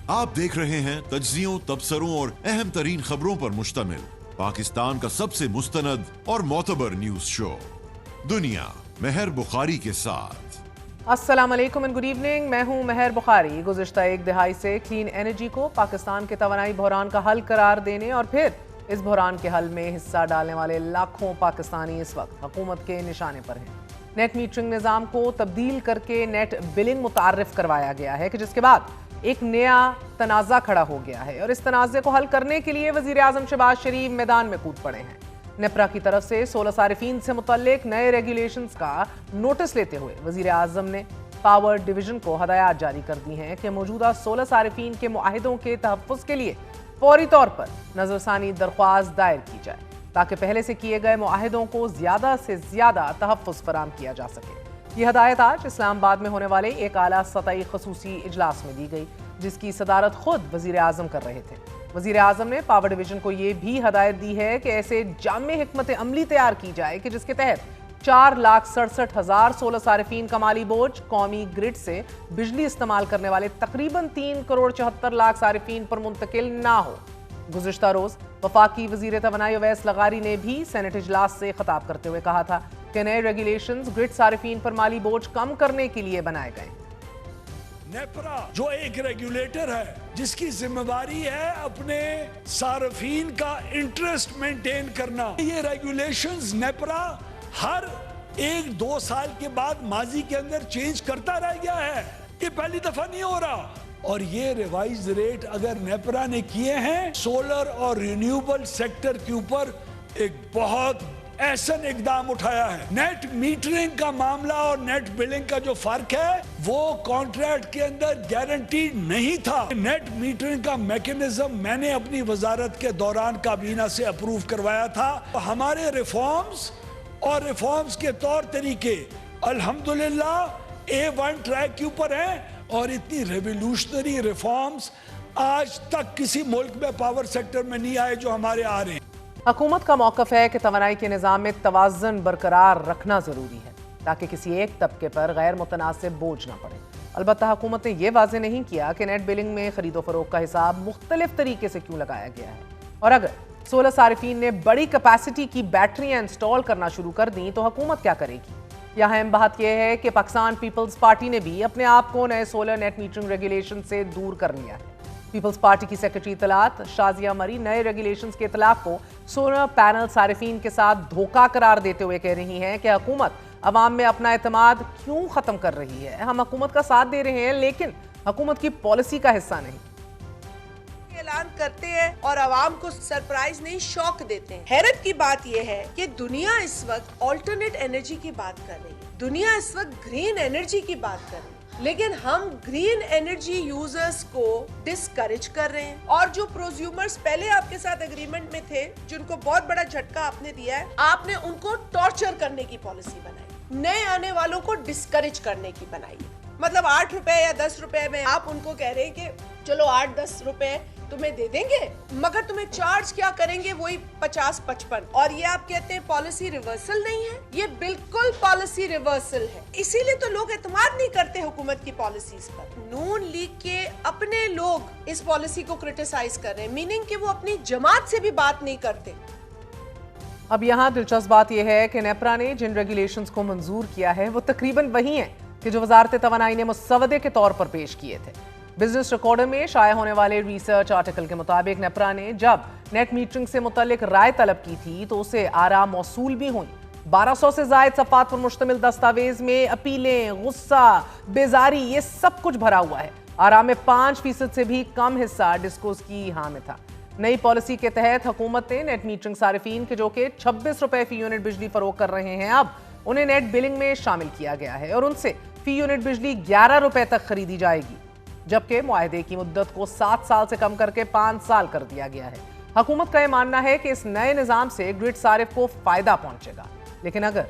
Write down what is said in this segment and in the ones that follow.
आप देख रहे हैं तज्जियों, तबसरों और अहम तरीन खबरों पर मुश्तमिल पाकिस्तान का सबसे मुस्तनद और मोतबर न्यूज शो दुनिया महर बुखारी के साथ। अस्सलाम वालेकुम एंड गुड इवनिंग। मैं हूं महर बुखारी। गुज़िश्ता एक दिहाई से क्लीन एनर्जी को पाकिस्तान के तवानाई बहरान का हल करार देने और फिर इस बहरान के हल में हिस्सा डालने वाले लाखों पाकिस्तानी इस वक्त हुकूमत के निशाने पर हैं। नेट मीटरिंग निज़ाम को तब्दील करके नेट बिलिंग मुतारिफ करवाया गया है कि जिसके बाद एक नया तनाज़ा खड़ा हो गया है और इस तनाज़े को हल करने के लिए वज़ीर आज़म शहबाज शरीफ मैदान में कूद पड़े हैं। नेपरा की तरफ से 16 सारिफीन से मुतल्लिक नए रेगुलेशंस का नोटिस लेते हुए वज़ीर आज़म ने पावर डिवीज़न को हदायत जारी कर दी हैं कि मौजूदा 16 सारिफीन के मुआहिदों के तहफ़्फ़ुज़ के लिए फौरी तौर पर नज़रसानी दरख्वास्त दायर की जाए ताकि पहले से किए गए मुआहिदों को ज़्यादा से ज़्यादा तहफ़्फ़ुज़ फराहम किया जा सके। ये हदायत आज इस्लामाबाद में होने वाले एक आला सतही खसूसी इजलास में दी गई, जिसकी सदारत खुद वज़ीर आज़म कर रहे थे। वज़ीर आज़म ने पावर डिवीज़न को ये भी हदायत दी है कि ऐसे जामे हिकमत अमली तैयार की जाए कि जिसके तहत 4,67,016 सारिफीन का माली बोझ कौमी ग्रिड से बिजली इस्तेमाल करने वाले तकरीबन 3,74,00,000 सारिफीन पर मुंतकिल ना हो। गुज़िश्ता रोज़ वफाकी वज़ीर तवानाई अवैस लगारी ने भी सेनेट इजलास से खिताब करते हुए कहा था कि नए रेगुलेशंस ग्रिड सारिफीन पर माली बोझ कम करने के लिए बनाए गए। नेपरा जो एक रेगुलेटर है जिसकी जिम्मेदारी है अपने सार्फिन का इंटरेस्ट मेंटेन करना, ये रेगुलेशंस नेपरा हर 1-2 साल के बाद माजी के अंदर चेंज करता रह गया है। ये पहली दफा नहीं हो रहा। और ये रिवाइज रेट अगर नेपरा ने किए हैं सोलर और रिन्यूएबल सेक्टर के ऊपर एक बहुत ऐसा इकदाम उठाया है। नेट मीटरिंग का मामला और नेट बिलिंग का जो फर्क है वो कॉन्ट्रैक्ट के अंदर गारंटीड नहीं था। नेट मीटरिंग का मैकेनिज्म मैंने अपनी वजारत के दौरान काबीना से अप्रूव करवाया था। हमारे रिफॉर्म्स और रिफॉर्म्स के तौर तरीके अल्हम्दुलिल्लाह A1 ट्रैक के ऊपर हैं और इतनी रेवोल्यूशनरी रिफॉर्म्स आज तक किसी मुल्क में पावर सेक्टर में नहीं आए जो हमारे आ रहे हैं। हुकूमत का मौक़िफ़ है कि तवानाई के निज़ाम में तवाज़ुन बरकरार रखना ज़रूरी है ताकि किसी एक तबके पर गैर मुतनासिब बोझ ना पड़े। अलबत्ता हुकूमत ने यह वाज़ेह नहीं किया कि नेट बिलिंग में खरीदो फरोख्त का हिसाब मुख्तलिफ तरीके से क्यों लगाया गया है और अगर 16 सारिफीन ने बड़ी कैपेसिटी की बैटरियाँ इंस्टॉल करना शुरू कर दी तो हुकूमत क्या करेगी। यहाँ अहम बात यह है कि पाकिस्तान पीपल्स पार्टी ने भी अपने आप को नए सोलर नेट मीटरिंग रेगुलेशन से दूर कर लिया है। पीपल्स पार्टी की सेक्रेटरी इत्तलात शाजिया मरी नए रेगुलेशंस के इतलाक को सोलर पैनल सारिफीन के साथ धोखा करार देते हुए कह रही हैं कि हुकूमत अवाम में अपना एतमाद क्यों खत्म कर रही है। हम हुकूमत का साथ दे रहे हैं लेकिन हुकूमत की पॉलिसी का हिस्सा नहीं। ऐलान करते हैं और आवाम को सरप्राइज नहीं शॉक देते हैं। हैरत की बात यह है कि दुनिया इस वक्त ऑल्टरनेट एनर्जी की बात कर रही है, दुनिया इस वक्त ग्रीन एनर्जी की बात कर रही है, लेकिन हम ग्रीन एनर्जी यूजर्स को डिस्करेज कर रहे हैं। और जो प्रोज्यूमर्स पहले आपके साथ एग्रीमेंट में थे, जिनको बहुत बड़ा झटका आपने दिया है, आपने उनको टॉर्चर करने की पॉलिसी बनाई, नए आने वालों को डिस्करेज करने की बनाई। मतलब 8 रुपए या 10 रुपए में आप उनको कह रहे हैं कि चलो 8-10 रुपए तुम्हें दे देंगे, मगर तुम्हें चार्ज क्या करेंगे वही 50-55। और ये आप कहते हैं पॉलिसी रिवर्सल नहीं है, ये बिल्कुल पॉलिसी रिवर्सल है। इसीलिए तो लोग एतमाद नहीं करते हुकूमत की पॉलिसीज पर। नून लीग के अपने लोग इस पॉलिसी को क्रिटिसाइज कर रहे हैं, मीनिंग कि वो अपनी जमात से भी बात नहीं करते। अब यहाँ दिलचस्प बात यह है कि नेपरा ने जिन रेगुलेशंस को मंजूर किया है वो तकरीबन वही हैं कि जो वजारत तवानाई ने मुसवदे के तौर पर पेश किए थे। बिजनेस रिकॉर्डर में शाया होने वाले रिसर्च आर्टिकल के मुताबिक नेपरा ने जब नेट मीटरिंग से मुतल्लिक राय तलब की थी तो उसे आरा मौसूल भी हुई। 1200 से जायद सफ़ात पर मुश्तमिल दस्तावेज में अपीलें, गुस्सा, बेजारी ये सब कुछ भरा हुआ है। आरा में 5% से भी कम हिस्सा डिस्कोस की हाँ में था। नई पॉलिसी के तहत हुकूमत ने नेट मीटरिंग सारिफीन के जो कि 26 रुपए फी यूनिट बिजली फरोख्त कर रहे हैं, अब उन्हें नेट बिलिंग में शामिल किया गया है और उनसे फी यूनिट बिजली 11 रुपए तक खरीदी जाएगी, जबकि मुआहदे की मुद्दत को 7 साल से कम करके 5 साल कर दिया गया है। हुकूमत का यह मानना है कि इस नए निज़ाम से ग्रिड सारिफ को फायदा पहुंचेगा, लेकिन अगर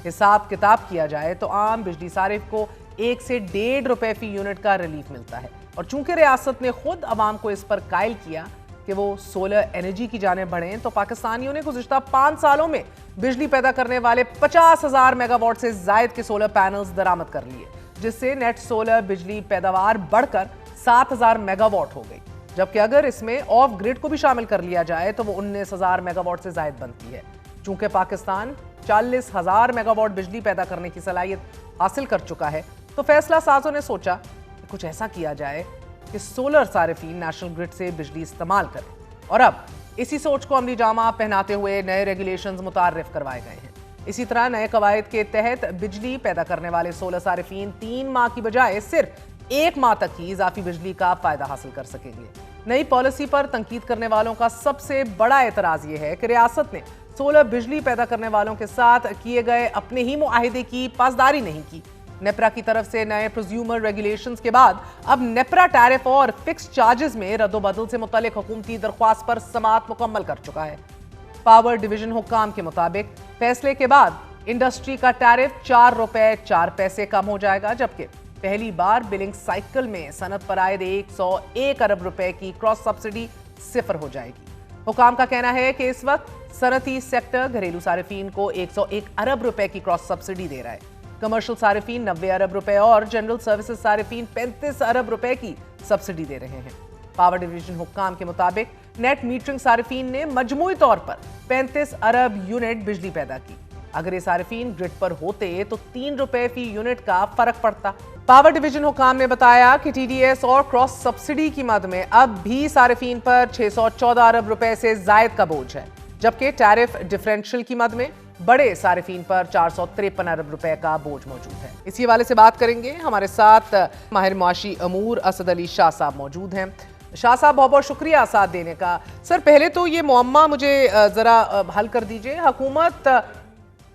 हिसाब किताब किया जाए तो आम बिजली सारिफ को 1 से 1.5 रुपए फी यूनिट का रिलीफ मिलता है। और चूंकि रियासत ने खुद आवाम को इस पर कायल किया कि वो सोलर एनर्जी की जाने बढ़ें, तो पाकिस्तानियों ने गुज़िश्ता 5 सालों में बिजली पैदा करने वाले 50,000 मेगावाट से जायद के सोलर पैनल्स दरामद कर लिए, जिससे नेट सोलर बिजली पैदावार बढ़कर 7,000 मेगावाट हो गई, जबकि अगर इसमें ऑफ ग्रिड को भी शामिल कर लिया जाए तो वो 19,000 मेगावाट से ज्यादा बनती है। चूंकि पाकिस्तान 40,000 मेगावाट बिजली पैदा करने की सलाहियत हासिल कर चुका है, तो फैसला साजों ने सोचा कि कुछ ऐसा किया जाए कि सोलर सारिफीन नेशनल ग्रिड से बिजली इस्तेमाल करें। और अब इसी सोच को अमली जामा पहनाते हुए नए रेगुलेशंस मुतारिफ करवाए गए हैं। इसी तरह नए कवायद के तहत बिजली पैदा करने वाले सोलर सारिफीन 3 माह की बजाय सिर्फ 1 माह तक ही इजाफी बिजली का फायदा हासिल कर सकेंगे। नई पॉलिसी पर तंकीद करने वालों का सबसे बड़ा एतराज यह है कि रियासत ने सोलर बिजली पैदा करने वालों के साथ किए गए अपने ही मुआहिदे की पासदारी नहीं की। नेपरा की तरफ से नए प्रोज्यूमर रेगुलेशंस के बाद अब नेपरा टैरिफ और फिक्स चार्जेस में रद्दोबदल से मुतालिक हुकूमती दरख्वास्त पर समाअत मुकम्मल कर चुका है। पावर डिवीजन हुक्काम के मुताबिक फैसले के बाद इंडस्ट्री का टैरिफ 4 रुपए 4 पैसे कम हो जाएगा, जबकि पहली बार बिलिंग साइकिल में सनत पर आयद 101 अरब रुपए की क्रॉस सब्सिडी सिफर हो जाएगी। हुकाम का कहना है कि इस वक्त सनती सेक्टर घरेलू सारिफीन को 101 अरब रुपए की क्रॉस सब्सिडी दे रहा है। कमर्शियल सारिफीन 90 अरब रुपए और जनरल सर्विसेज सारिफीन 35 अरब रुपए की सब्सिडी दे रहे हैं। पावर डिवीजन हुक्काम के मुताबिक नेट मीटरिंग सारिफीन ने मजमूई तौर पर 35 अरब यूनिट बिजली पैदा की। अगर ये सारिफीन ग्रिड पर होते तो 3 रुपए फी यूनिट का फर्क पड़ता। पावर डिवीजन हुक्काम ने बताया कि टीडीएस और क्रॉस सब्सिडी की मद में अब भी सारिफीन पर 614 अरब रुपए से जायद का बोझ है, जबकि टैरिफ डिफरेंशियल की मद में बड़े सारिफीन पर 453 अरब रुपए का बोझ मौजूद है। इसी हवाले से बात करेंगे। हमारे साथ माहिर मुआशी अमूर असद अली शाह साहब मौजूद हैं। शाह साहब, बहुत बहुत शुक्रिया साथ देने का। सर, पहले तो ये मुअम्मा मुझे जरा हल कर दीजिए। हुकूमत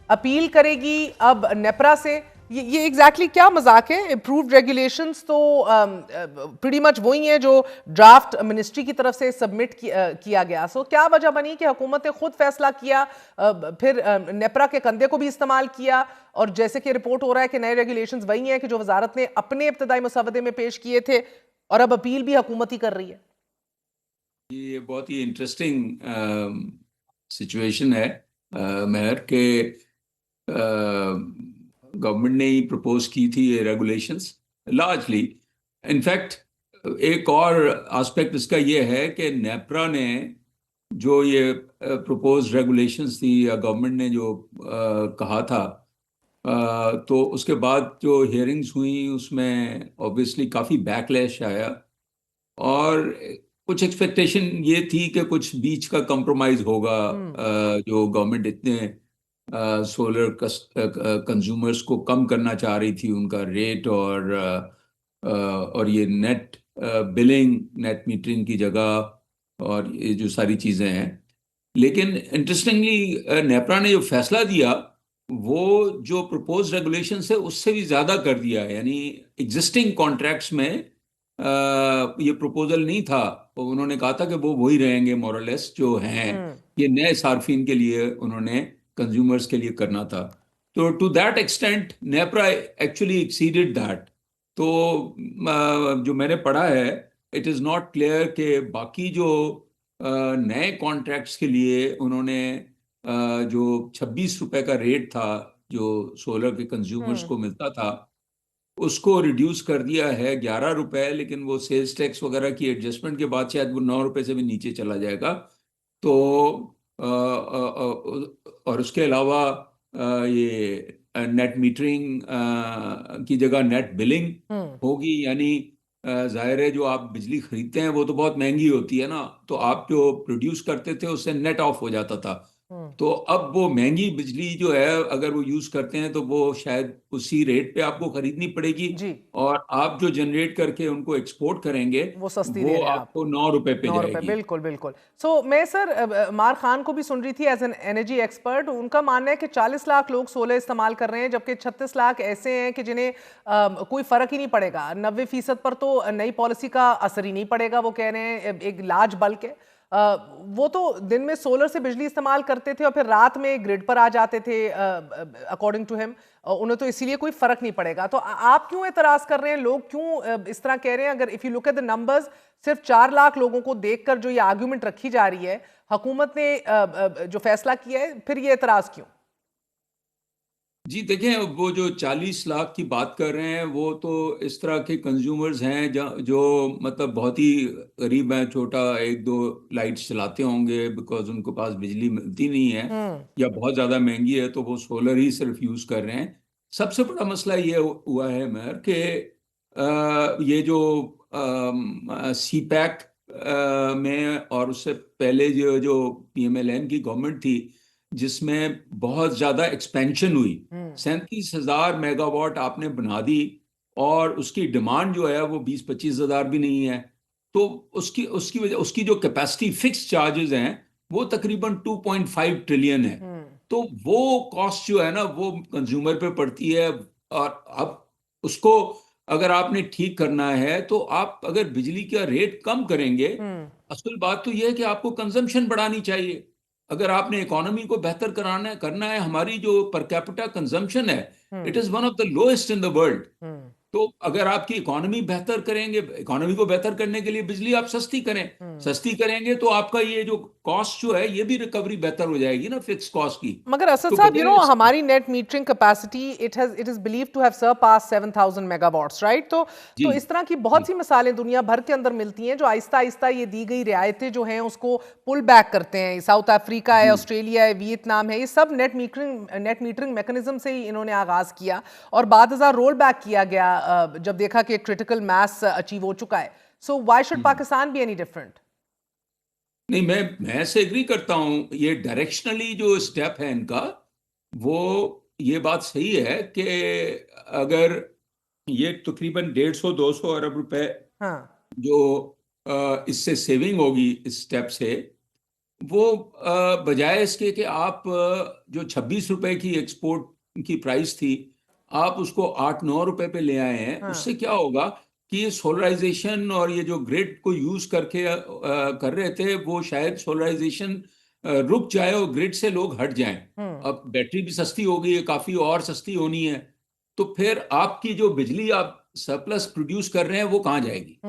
अपील करेगी अब नेपरा से, ये एग्जैक्टली क्या मजाक है? अप्रूव्ड रेगुलेशंस तो प्रीटी मच वही हैं जो ड्राफ्ट मिनिस्ट्री की तरफ से सबमिट किया गया। सो क्या वजह बनी कि हुकूमत ने खुद फैसला किया, फिर नेपरा के कंधे को भी इस्तेमाल किया, और जैसे कि रिपोर्ट हो रहा है कि नए रेगुलेशंस वही हैं कि जो वजारत ने अपने इब्तदाई मुसवदे में पेश किए थे, और अब अपील भी हुकूमत ही कर रही है। ये बहुत ही इंटरेस्टिंग सिचुएशन है मेहर के गवर्नमेंट ने ही प्रपोज की थी ये रेगुलेशंस लार्जली। इनफैक्ट एक और एस्पेक्ट इसका ये है कि नेपरा ने जो ये प्रपोज रेगुलेशंस थी या गवर्नमेंट ने जो कहा था, तो उसके बाद जो हियरिंग्स हुई उसमें ऑब्वियसली काफ़ी बैकलैश आया, और कुछ एक्सपेक्टेशन ये थी कि कुछ बीच का कंप्रोमाइज होगा। जो गवर्नमेंट इतने सोलर कंज्यूमर्स को कम करना चाह रही थी उनका रेट, और ये नेट बिलिंग, नेट मीटरिंग की जगह, और ये जो सारी चीज़ें हैं। लेकिन इंटरेस्टिंगली नेपरा ने जो फैसला दिया वो जो प्रपोज रेगुलेशन है उससे भी ज़्यादा कर दिया है। यानी एग्जिस्टिंग कॉन्ट्रैक्ट्स में ये प्रपोजल नहीं था, तो उन्होंने कहा था कि वो वही रहेंगे मोरलेस जो हैं। ये नए सार्फिन के लिए उन्होंने कंज्यूमर्स के लिए करना था। तो to that extent NEPRA actually exceeded that. तो जो मैंने पढ़ा है, इट इज़ नॉट क्लियर कि बाकी जो नए कॉन्ट्रैक्ट्स के लिए उन्होंने जो 26 रुपए का रेट था जो सोलर के कंज्यूमर्स को मिलता था, उसको रिड्यूस कर दिया है 11 रुपए, लेकिन वो सेल्स टैक्स वगैरह की एडजस्टमेंट के बाद शायद वो 9 रुपए से भी नीचे चला जाएगा। तो और उसके अलावा ये नेट मीटरिंग की जगह नेट बिलिंग होगी। यानी जाहिर है जो आप बिजली खरीदते हैं वो तो बहुत महंगी होती है ना, तो आप जो प्रोड्यूस करते थे उससे नेट ऑफ हो जाता था। तो अब वो महंगी बिजली जो है अगर वो यूज करते हैं तो वो शायद उसी रेट पे आपको खरीदनी पड़ेगी, और आप जो जनरेट करके उनको एक्सपोर्ट करेंगे वो सस्ती वो आपको 9 रुपए पे जाएगी। बिल्कुल बिल्कुल। सो मैं सर मार खान को भी सुन रही थी एज एन एनर्जी एक्सपर्ट। उनका मानना है कि 40 लाख लोग सोलर इस्तेमाल कर रहे हैं, जबकि 36 लाख ऐसे हैं कि जिन्हें कोई फर्क ही नहीं पड़ेगा। 90% पर तो नई पॉलिसी का असर ही नहीं पड़ेगा। वो कह रहे हैं एक लार्ज बल्क है, वो तो दिन में सोलर से बिजली इस्तेमाल करते थे और फिर रात में ग्रिड पर आ जाते थे अकॉर्डिंग टू हिम, उन्हें तो इसीलिए कोई फर्क नहीं पड़ेगा। तो आप क्यों एतराज कर रहे हैं? लोग क्यों इस तरह कह रहे हैं? अगर if you look at the numbers, सिर्फ 4 लाख लोगों को देखकर जो ये आर्ग्यूमेंट रखी जा रही है, हुकूमत ने जो फैसला किया है, फिर ये एतराज क्यों? जी देखें, वो जो 40 लाख की बात कर रहे हैं वो तो इस तरह के कंज्यूमर्स हैं जो मतलब बहुत ही गरीब हैं, छोटा एक दो लाइट्स चलाते होंगे बिकॉज उनके पास बिजली मिलती नहीं है या बहुत ज़्यादा महंगी है, तो वो सोलर ही सिर्फ यूज़ कर रहे हैं। सबसे बड़ा मसला ये हुआ है मेयर कि ये जो सी पैक में और उससे पहले जो जो पीएमएलएन की गवर्नमेंट थी जिसमें बहुत ज्यादा एक्सपेंशन हुई, 37,000 मेगावाट आपने बना दी और उसकी डिमांड जो है वो 20-25 हजार भी नहीं है। तो उसकी उसकी वजह उसकी जो कैपेसिटी फिक्स चार्जेस हैं वो तकरीबन 2.5 ट्रिलियन है। तो वो कॉस्ट जो है ना वो कंज्यूमर पे पड़ती है। और अब उसको अगर आपने ठीक करना है तो आप अगर बिजली का रेट कम करेंगे, असल बात तो यह है कि आपको कंजम्पशन बढ़ानी चाहिए। अगर आपने इकोनॉमी को बेहतर कराना करना है, हमारी जो पर कैपिटा कंजम्पशन है it is one of the lowest in the world. तो अगर आपकी इकोनॉमी बेहतर करेंगे, इकोनॉमी को बेहतर करने के लिए बिजली आप सस्ती करें, सस्ती करेंगे तो आपका ये जो कॉस्ट जो है ये भी रिकवरी बेहतर हो जाएगी ना फिक्स कॉस्ट की। मगर असद तो साहब, बजाय हमारी net metering capacity it is believed to have surpass 7,000 megawatts, right? तो जी इस तरह की बहुत सी मिसालें दुनिया भर के अंदर मिलती हैं जो आहिस्ता आहिस्ता ये दी गई रियायतें जो हैं उसको पुल बैक करते हैं। साउथ अफ्रीका है, ऑस्ट्रेलिया है, वियतनाम है, ये सब नेट मीटरिंग मैकेनिज्म से ही इन्होंने आगाज किया और बाद रोल बैक किया गया जब देखा कि क्रिटिकल मास अचीव हो चुका है। So why should Pakistan be any different? नहीं, मैं से एग्री करता हूं। ये डायरेक्शनली जो स्टेप है इनका, वो ये बात सही है कि अगर ये तकरीबन 150-200 अरब रुपए हाँ। जो इससे सेविंग होगी इस स्टेप से, वो बजाय इसके कि आप जो 26 रुपए की एक्सपोर्ट की प्राइस थी आप उसको 8-9 रुपए पे ले आए हैं, हाँ। उससे क्या होगा कि ये सोलराइजेशन और ये जो ग्रिड को यूज करके कर रहे थे वो शायद सोलराइजेशन रुक जाए और ग्रिड से लोग हट जाएं। अब बैटरी भी सस्ती हो गई है, काफी और सस्ती होनी है, तो फिर आपकी जो बिजली आप सरप्लस प्रोड्यूस कर रहे हैं वो कहाँ जाएगी?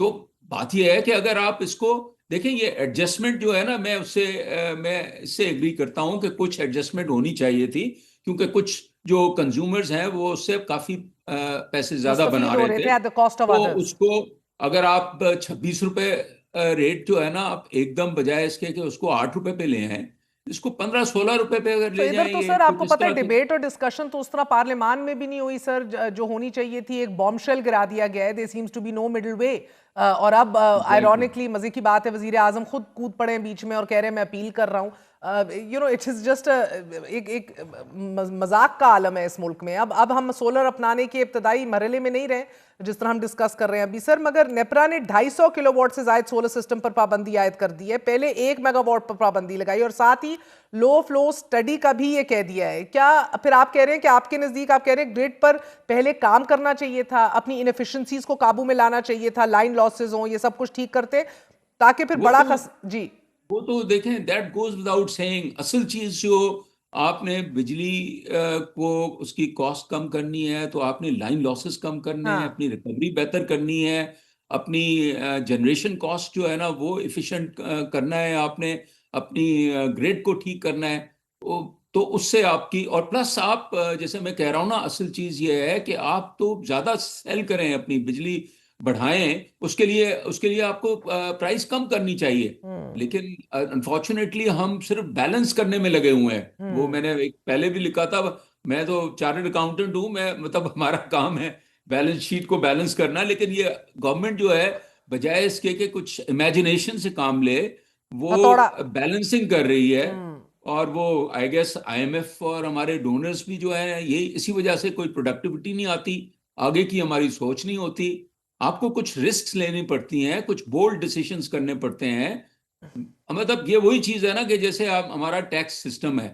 तो बात यह है कि अगर आप इसको देखें, ये एडजस्टमेंट जो है ना, मैं इससे एग्री करता हूं कि कुछ एडजस्टमेंट होनी चाहिए थी, क्योंकि कुछ जो कंज्यूमर्स हैं वो उससे काफी पैसे ज्यादा बना मुस्तफीद हो रहे रहे थे थे। एट द कॉस्ट ऑफ तो अदर्स। उसको अगर आप 26 रुपए रेट जो है ना, आप एकदम बजाय इसके कि उसको 8 रुपए पे ले आए, इसको 15-16 रुपए पे अगर तो ले इधर जाएं तो ये सर आपको कुछ इस पता है तरह की। डिबेट और डिस्कशन तो उस तरह पार्लियामान में भी नहीं हुई सर जो होनी चाहिए थी। एक बॉम्बशेल गिरा दिया गया है, there seems to be no middle way. और अब Exactly. आयरॉनिकली मजे की बात है वजीर आजम खुद कूद पड़े हैं बीच में और कह रहे हैं मैं अपील कर रहा हूँ। इट्स इज जस्ट एक मजाक का आलम है इस मुल्क में। अब हम सोलर अपनाने के इब्तदाई मरहले में नहीं रहे जिस तरह हम डिस्कस कर रहे हैं अभी सर। मगर नेपरा ने 250 किलोवाट से जायद सोलर सिस्टम पर पाबंदी आयद कर दी है, पहले 1 मेगावाट पर पाबंदी लगाई और साथ ही लो फ्लो स्टडी का भी ये कह दिया है। क्या फिर आप कह रहे हैं कि आपके नजदीक आप कह रहे हैं ग्रिड पर पहले काम करना चाहिए था, अपनी इनएफिशिएंसीज को काबू में लाना चाहिए था, लाइन लॉसेज हो ये सब कुछ ठीक करते ताकि फिर वो बड़ा तो जी वो तो देखें, दैट गोज विदाउट सेइंग। असल चीज जो आपने बिजली को उसकी कॉस्ट कम करनी है तो आपने लाइन लॉसेस कम करने हैं, हाँ। अपनी रिकवरी बेहतर करनी है, अपनी जनरेशन कॉस्ट जो है ना वो इफिशिएंट करना है, आपने अपनी ग्रिड को ठीक करना है। तो उससे आपकी, और प्लस आप जैसे मैं कह रहा हूँ ना, असल चीज ये है कि आप तो ज्यादा सेल करें, अपनी बिजली बढ़ाएं, उसके लिए आपको प्राइस कम करनी चाहिए। लेकिन अनफॉर्चुनेटली हम सिर्फ बैलेंस करने में लगे हुए हैं। वो मैंने एक पहले भी लिखा था, मैं तो चार्टर्ड अकाउंटेंट हूं, मैं मतलब हमारा काम है बैलेंस शीट को बैलेंस करना। लेकिन ये गवर्नमेंट जो है बजाय इसके कि कुछ इमेजिनेशन से काम ले, वो हथौड़ा। बैलेंसिंग कर रही है। और वो आई गेस आईएमएफ और हमारे डोनर्स भी जो है ये इसी वजह से कोई प्रोडक्टिविटी नहीं आती, आगे की हमारी सोच नहीं होती। आपको कुछ रिस्क लेनी पड़ती हैं, कुछ बोल्ड डिसीजंस करने पड़ते हैं। मतलब ये वही चीज है ना कि जैसे आप हमारा टैक्स सिस्टम है।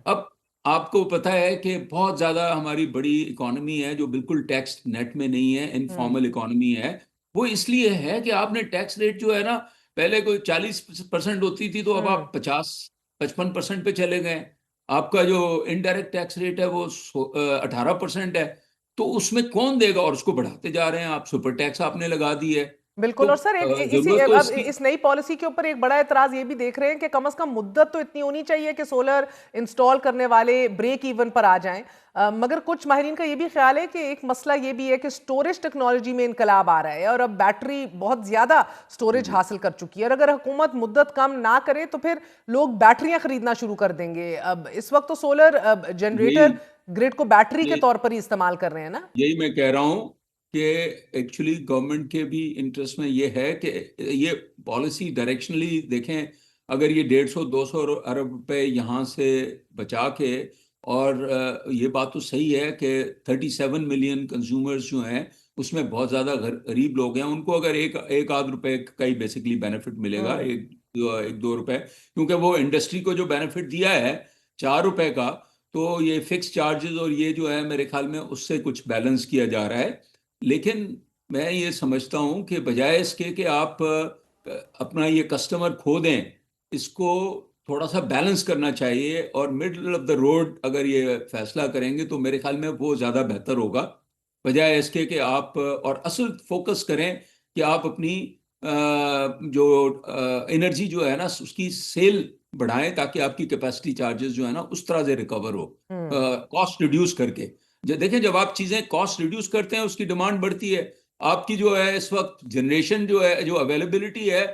अब आपको पता है कि बहुत ज्यादा हमारी बड़ी इकोनॉमी है जो बिल्कुल टैक्स नेट में नहीं है, इनफॉर्मल इकोनॉमी है। वो इसलिए है कि आपने टैक्स रेट जो है ना, पहले कोई 40% होती थी तो अब आप 50-55% पे चले गए। आपका जो इनडायरेक्ट टैक्स रेट है वो 18% है। तो उसमें कौन देगा? और उसको बढ़ाते जा रहे हैं आप, सुपर टैक्स आपने लगा दी है। बिल्कुल। तो और सर जरूरत तो अब इसकी इस नई पॉलिसी के ऊपर एक बड़ा एतराज ये भी देख रहे हैं कि कम से कम मुद्दत तो इतनी होनी चाहिए कि सोलर इंस्टॉल करने वाले ब्रेक इवन पर आ जाएं। मगर कुछ माहिरीन का ये भी ख्याल है कि एक मसला ये भी है कि स्टोरेज टेक्नोलॉजी में इनकलाब आ रहा है और अब बैटरी बहुत ज्यादा स्टोरेज हासिल कर चुकी है और अगर हुकूमत मुद्दत कम ना करे तो फिर लोग बैटरियां खरीदना शुरू कर देंगे। अब इस वक्त तो सोलर यही जनरेटर ग्रिड को बैटरी के यही तौर पर ही इस्तेमाल कर रहे हैं ना। यही मैं कह रहा हूँ कि एक्चुअली गवर्नमेंट के भी इंटरेस्ट में ये है कि ये पॉलिसी डायरेक्शनली देखें। अगर ये 150-200 अरब रुपए यहाँ से बचा के, और ये बात तो सही है कि 37 मिलियन कंज्यूमर्स जो हैं उसमें बहुत ज़्यादा गरीब लोग हैं, उनको अगर एक आध रुपए का ही बेसिकली बेनिफिट मिलेगा, एक दो रुपए, क्योंकि वो इंडस्ट्री को जो बेनिफिट दिया है 4 रुपए का, तो ये फिक्स चार्जेस और ये जो है मेरे ख्याल में उससे कुछ बैलेंस किया जा रहा है। लेकिन मैं ये समझता हूँ कि बजाय इसके कि आप अपना ये कस्टमर खो दें, इसको थोड़ा सा बैलेंस करना चाहिए और मिडल ऑफ द रोड अगर ये फैसला करेंगे तो मेरे ख्याल में वो ज़्यादा बेहतर होगा, बजाय इसके कि आप और असल फोकस करें कि आप अपनी जो एनर्जी जो है ना उसकी सेल बढ़ाएं ताकि आपकी कैपेसिटी चार्जेस जो है ना उस तरह से रिकवर हो, कॉस्ट रिड्यूस करके। देखें, जब आप चीजें कॉस्ट रिड्यूस करते हैं उसकी डिमांड बढ़ती है। आपकी जो है इस वक्त जनरेशन जो है, जो अवेलेबिलिटी है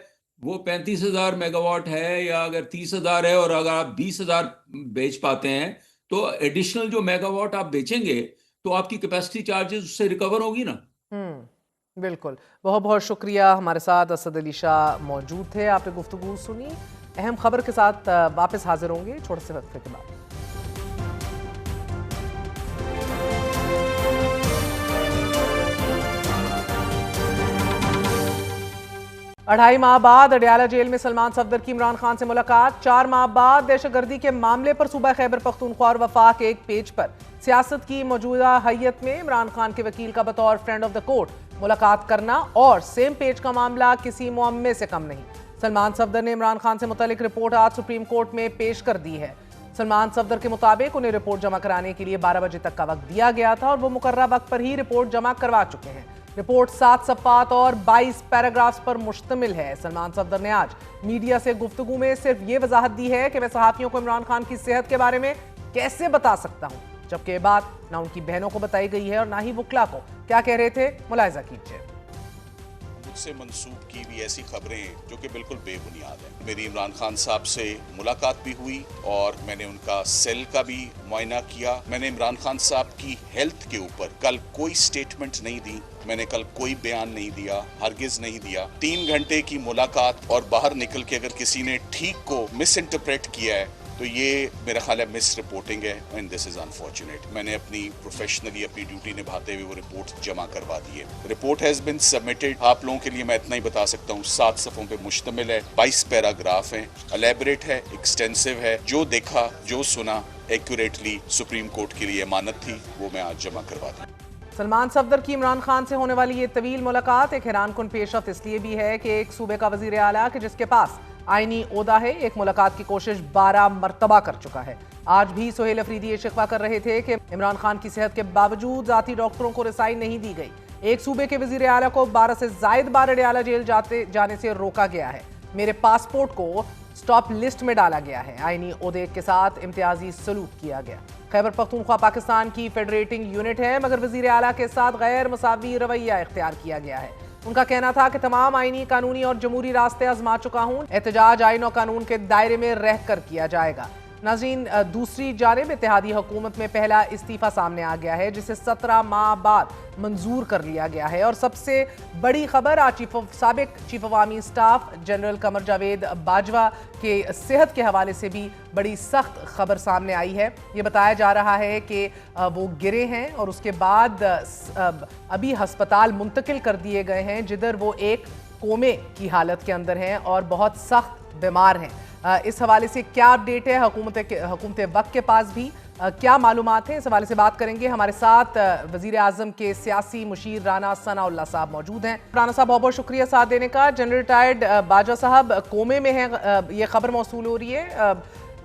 वो 35,000 मेगावाट है या अगर 30,000 है, और अगर आप 20,000 बेच पाते हैं तो एडिशनल जो मेगावाट आप बेचेंगे तो आपकी कैपेसिटी चार्जेस उससे रिकवर होगी ना। बिल्कुल। बहुत बहुत शुक्रिया। हमारे साथ असद अली शाह मौजूद थे। आपने गुफ्तगू सुनी। अहम खबर के साथ वापस हाजिर होंगे छोटे से वक्त के बाद। 2.5 माह बाद अडयाला जेल में सलमान सफदर की इमरान खान से मुलाकात। 4 माह बाद दहशतगर्दी के मामले पर सूबा खैबर पख्तूनख्वा और वफाक एक पेज पर। सियासत की मौजूदा हैयत में इमरान खान के वकील का बतौर फ्रेंड ऑफ द कोर्ट मुलाकात करना और सेम पेज का मामला किसी मुअम्मे से कम नहीं। सलमान सफदर ने इमरान खान से मुतालिक रिपोर्ट आज सुप्रीम कोर्ट में पेश कर दी है। सलमान सफदर के मुताबिक उन्हें रिपोर्ट जमा कराने के लिए 12 बजे तक का वक्त दिया गया था और वो मुकर्रर वक्त पर ही रिपोर्ट जमा करवा चुके हैं। रिपोर्ट 7 सफ़ात और 22 पैराग्राफ्स पर मुश्तमिल है। सलमान सफदर ने आज मीडिया से गुफ्तगू में सिर्फ ये वजाहत दी है कि मैं सहाफ़ियों को इमरान खान की सेहत के बारे में कैसे बता सकता हूँ, जबकि ये बात ना उनकी बहनों को बताई गई है और ना ही वकला को। क्या कह रहे थे, मुलाहिजा कीजिए। मुझसे मंसूब की भी ऐसी खबरें जो कि बिल्कुल बेबुनियाद है। मेरी इमरान खान साहब से मुलाकात भी हुई और मैंने उनका सेल का भी मुआयना किया। मैंने इमरान खान साहब की हेल्थ के ऊपर कल कोई स्टेटमेंट नहीं दी, मैंने कल कोई बयान नहीं दिया, हरगिज नहीं दिया। 3 घंटे की मुलाकात और बाहर निकल के अगर किसी ने ठीक को मिस इंटरप्रेट किया है तो ये मेरा ख्याल है मिस रिपोर्टिंग है एंड दिस इज अनफॉर्चुनेट। मैंने अपनी प्रोफेशनली अपनी ड्यूटी निभाते हुए वो रिपोर्ट जमा करवा दी है। Report has been submitted. आप लोगों के लिए मैं इतना ही बता सकता हूँ, 7 सफ़ों पे मुश्तमिल है, 22 पैराग्राफ हैं, एलेबरेट है, एक्सटेंसिव है। जो देखा जो सुना एक्यूरेटली सुप्रीम कोर्ट के लिए अमानत थी, वो मैं आज जमा करवा दी। सलमान सफदर की इमरान खान से होने वाली ये तवील मुलाकात एक हैरानकुन पेशरफ्त इसलिए भी है कि एक सूबे का वजीर आला कि जिसके पास आईनी ओहदा है, एक मुलाकात की कोशिश 12 मरतबा कर चुका है। आज भी सुहेल अफरीदी ये शिकवा कर रहे थे कि इमरान खान की सेहत के बावजूद जाती डॉक्टरों को रसाई नहीं दी गई। एक सूबे के वजीर आला को 12 से जायद बार अडयाला जेल जाने से रोका गया है। मेरे पासपोर्ट को स्टॉप लिस्ट में डाला गया है। आईनी ओहदे के साथ इम्तियाजी सलूक किया गया। खैबर पख्तूनख्वा पाकिस्तान की फेडरेटिंग यूनिट है, मगर वजीर आला के साथ गैर मसावी रवैया इख्तियार किया गया है। उनका कहना था कि तमाम आईनी, कानूनी और जमहूरी रास्ते आजमा चुका हूं, एहतजाज आईन और कानून के दायरे में रह कर किया जाएगा। नाज़रीन, दूसरी जानिब इत्तेहादी हुकूमत में पहला इस्तीफा सामने आ गया है जिसे 17 माह बाद मंजूर कर लिया गया है। और सबसे बड़ी खबर आज साबिक चीफ अवामी स्टाफ जनरल कमर जावेद बाजवा के सेहत के हवाले से भी बड़ी सख्त खबर सामने आई है। ये बताया जा रहा है कि वो गिरे हैं और उसके बाद अभी हस्पताल मुंतकिल कर दिए गए हैं, जिधर वो एक कोमे की हालत के अंदर हैं और बहुत सख्त बीमार हैं। इस हवाले से क्या अपडेट है हुकूमत वक्त के पास भी क्या मालूमात हैं, इस हवाले से बात करेंगे। हमारे साथ वजीर आजम के सियासी मुशीर राना सनाउल्लाह साहब मौजूद हैं। राना साहब, बहुत बहुत शुक्रिया साथ देने का। जनरल रिटायर्ड बाजवा साहब कोमे में हैं, ये खबर मौसूल हो रही है।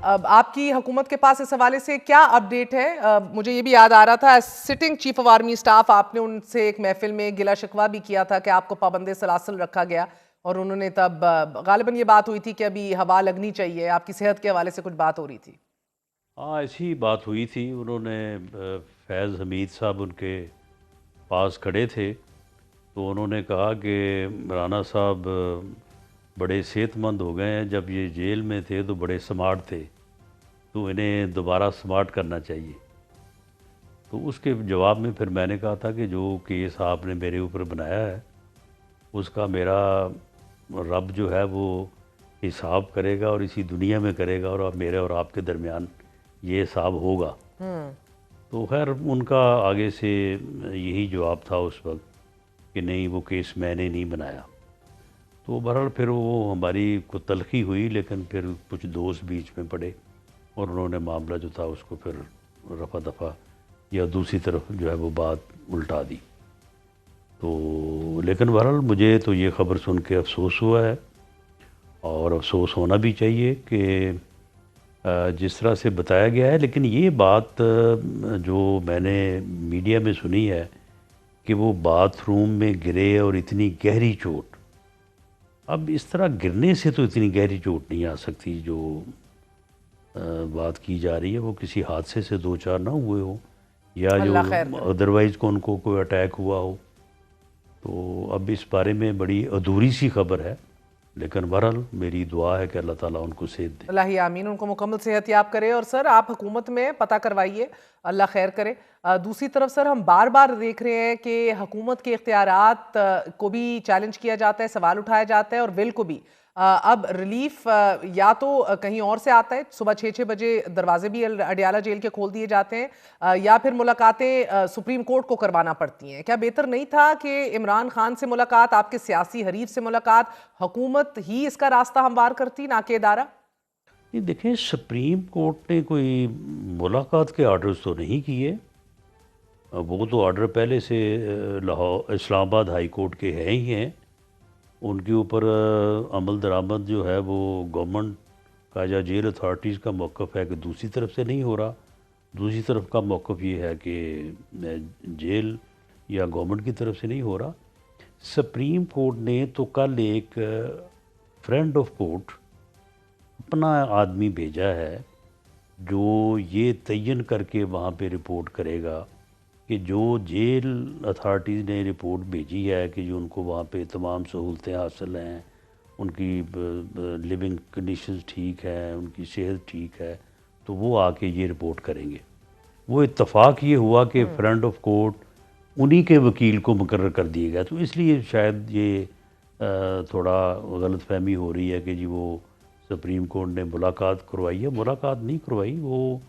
अब आपकी हुकूमत के पास इस हवाले से क्या अपडेट है? मुझे ये भी याद आ रहा था, sitting chief of army staff, आपने उनसे एक महफिल में गिला शिकवा भी किया था कि आपको पाबंदे सलासल रखा गया, और उन्होंने तब गालिबन ये बात हुई थी कि अभी हवा लगनी चाहिए, आपकी सेहत के हवाले से कुछ बात हो रही थी। हाँ, ऐसी बात हुई थी। उन्होंने फैज़ हमीद साहब उनके पास खड़े थे, तो उन्होंने कहा कि राना साहब बड़े सेहतमंद हो गए हैं, जब ये जेल में थे तो बड़े स्मार्ट थे, तो इन्हें दोबारा स्मार्ट करना चाहिए। तो उसके जवाब में फिर मैंने कहा था कि जो केस आपने मेरे ऊपर बनाया है उसका मेरा रब जो है वो हिसाब करेगा, और इसी दुनिया में करेगा, और अब मेरे और आपके दरमियान ये हिसाब होगा। तो खैर उनका आगे से यही जवाब था उस वक्त कि नहीं, वो केस मैंने नहीं बनाया। तो बहरहाल फिर वो हमारी को तलखी हुई, लेकिन फिर कुछ दोस्त बीच में पड़े और उन्होंने मामला जो था उसको फिर रफा दफा या दूसरी तरफ जो है वो बात उल्टा दी। तो लेकिन बहरहाल मुझे तो ये ख़बर सुन के अफसोस हुआ है, और अफसोस होना भी चाहिए कि जिस तरह से बताया गया है। लेकिन ये बात जो मैंने मीडिया में सुनी है कि वो बाथरूम में गिरे और इतनी गहरी चोट, अब इस तरह गिरने से तो इतनी गहरी चोट नहीं आ सकती जो बात की जा रही है। वो किसी हादसे से दो चार ना हुए हो, या जो अदरवाइज़ को उनको कोई अटैक हुआ हो। तो अब इस बारे में बड़ी अधूरी सी खबर है, लेकिन बहरहाल मेरी दुआ है कि अल्लाह ताला उनको सेहत दे। अल्लाह ही आमीन, उनको मुकम्मल सेहत याब करे। और सर आप हुकूमत में पता करवाइए, अल्लाह खैर करे। दूसरी तरफ सर हम बार बार देख रहे हैं कि हुकूमत के इख्तियारात को भी चैलेंज किया जाता है, सवाल उठाया जाता है, और विल को भी। अब रिलीफ या तो कहीं और से आता है, सुबह 6-6 बजे दरवाजे भी अडियाला जेल के खोल दिए जाते हैं, या फिर मुलाकातें सुप्रीम कोर्ट को करवाना पड़ती हैं। क्या बेहतर नहीं था कि इमरान खान से मुलाकात, आपके सियासी हरीफ से मुलाकात, हुकूमत ही इसका रास्ता हमवार करती, ना कि इदारा? ये देखें, सुप्रीम कोर्ट ने कोई मुलाकात के आर्डर्स तो नहीं किए। वो तो आर्डर पहले से लाहौर इस्लामाबाद हाई कोर्ट के हैं ही हैं। उनके ऊपर अमल दरामद जो है वो गवर्नमेंट का या जेल अथॉरिटीज़ का मौक़िफ़ है कि दूसरी तरफ से नहीं हो रहा। दूसरी तरफ का मौक़िफ़ ये है कि जेल या गवर्नमेंट की तरफ से नहीं हो रहा। सुप्रीम कोर्ट ने तो कल एक फ्रेंड ऑफ कोर्ट अपना आदमी भेजा है जो ये तयन करके वहाँ पे रिपोर्ट करेगा कि जो जेल अथॉरिटीज़ ने रिपोर्ट भेजी है कि जो उनको वहाँ पे तमाम सहूलतें हासिल हैं, उनकी लिविंग कंडीशंस ठीक है, उनकी सेहत ठीक है, तो वो आके ये रिपोर्ट करेंगे। वो इत्तफाक ये हुआ कि फ्रेंड ऑफ कोर्ट उन्हीं के वकील को मुकर्रर कर दिया गया, तो इसलिए शायद ये थोड़ा गलतफहमी हो रही है कि जी वो सुप्रीम कोर्ट ने मुलाकात करवाई है। मुलाकात नहीं करवाई, वो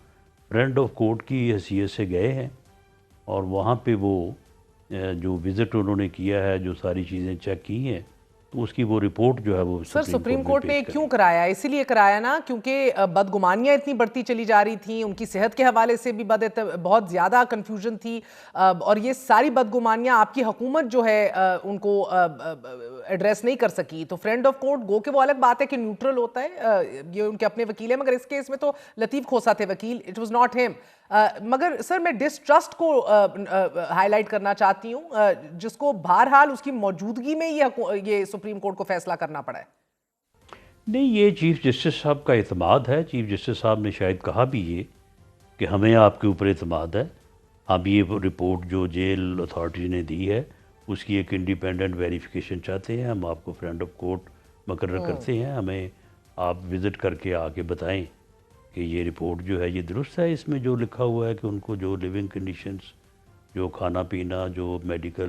फ्रेंड ऑफ कोर्ट की हैसियत से गए हैं, और वहाँ पे वो जो विज़िट उन्होंने किया है, जो सारी चीज़ें चेक की हैं, तो उसकी वो रिपोर्ट जो है वो सर सुप्रीम कोर्ट ने क्यों कराया? इसीलिए कराया ना क्योंकि बदगुमानियां इतनी बढ़ती चली जा रही थी, उनकी सेहत के हवाले से भी बहुत ज़्यादा कन्फ्यूजन थी, और ये सारी बदगुमानियां आपकी हुकूमत जो है उनको एड्रेस नहीं कर सकी। तो फ्रेंड ऑफ कोर्ट गो के वो अलग बात है कि न्यूट्रल होता है, ये उनके अपने वकील है, मगर इस केस में तो लतीफ़ खोसा थे वकील, इट वॉज नॉट हिम। मगर सर मैं डिस्ट्रस्ट को हाईलाइट करना चाहती हूँ, जिसको बहरहाल उसकी मौजूदगी में ये सुप्रीम कोर्ट को फैसला करना पड़ा है। नहीं, ये चीफ़ जस्टिस साहब का एतमाद है। चीफ़ जस्टिस साहब ने शायद कहा भी ये कि हमें आपके ऊपर एतमाद है, हम ये रिपोर्ट जो जेल अथॉरिटी ने दी है उसकी एक इंडिपेंडेंट वेरिफिकेशन चाहते हैं, हम आपको फ्रेंड ऑफ कोर्ट मुकर्रर करते हैं, हमें आप विज़िट करके आके बताएं कि ये रिपोर्ट जो है ये दुरुस्त है, इसमें जो लिखा हुआ है कि उनको जो लिविंग कंडीशंस, जो खाना पीना, जो मेडिकल